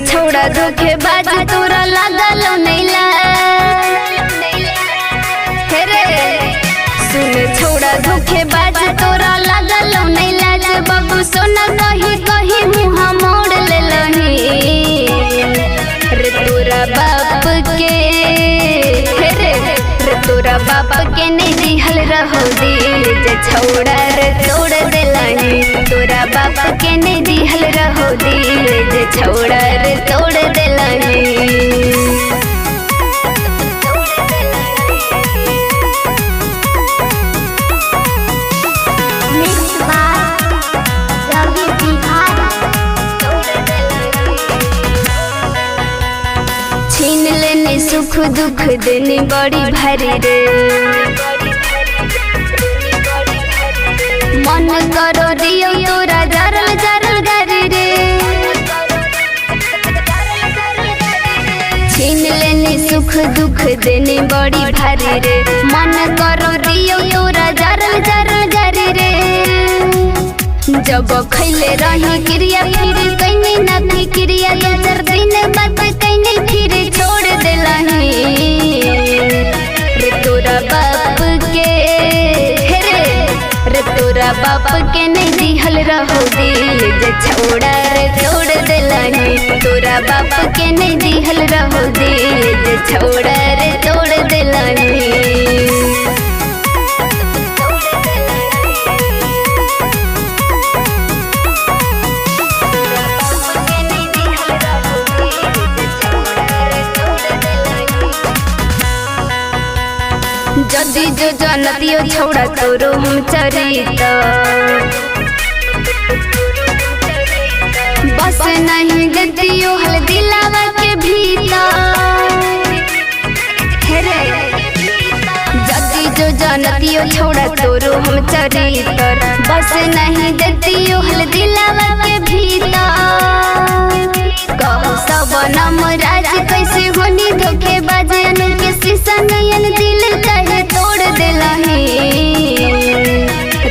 छोड़ा धोखेबाज तोरा लागल नैला रे। सुन छोड़ा धोखेबाज तोरा लागल नैला जे बाबू सोना कही कही मुँह मोड़ लेलही रे तोरा बाप के रे तोरा बाप के नहीं दिहल रहो दिल जे छोड़ा रे तोड़ देलही। तोरा बाप के नहीं दिहल रहो दिल जे छोड़ा रे तोड़ देलही। छीन लेने सुख दुख देने बड़ी भारी रे। मन करो दियो तोरा जरल जरल गारी रे। छीन लेने सुख दुख देने बड़ी भारी रे। मन करो दियो तोरा जरल जरल गारी रे। जब खैले रही क्रिया फिर कहीं ना फिक्रिया दो चार दिन बाद कहीं फिर छोड़ देलही रे तोरा बाप के रे तोरा बाप के नहीं दिहल रहो दिल जे छोड़ा रे तोड़ देलही। तोरा बाप के नहीं दिहल रहो दिल जे छोड़ा रे तोड़ देलही। जदी जो जनतियो छोड़ा तोरो हम चरित बस नहीं गतियो हल दिलावा के भीतर रे। जदी जो जनतियो छोड़ा तोरो हम चरित बस नहीं गतियो हल दिलावा के भीतर। कहो सब नम राज कैसे होनी धोखेबाज के शीशा नयन दिल कहे तोड़ देलही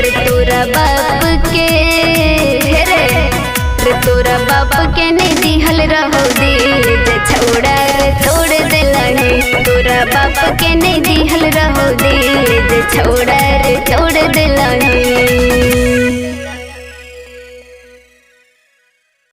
रे तोरा बाप के रे तोरा बाप के नहीं दिहल रहो दिल जे छोड़ा रे तोड़ देलही। तोरा बाप के नहीं दिहल रहो दिल जे छोड़ा रे तोड़ देलही।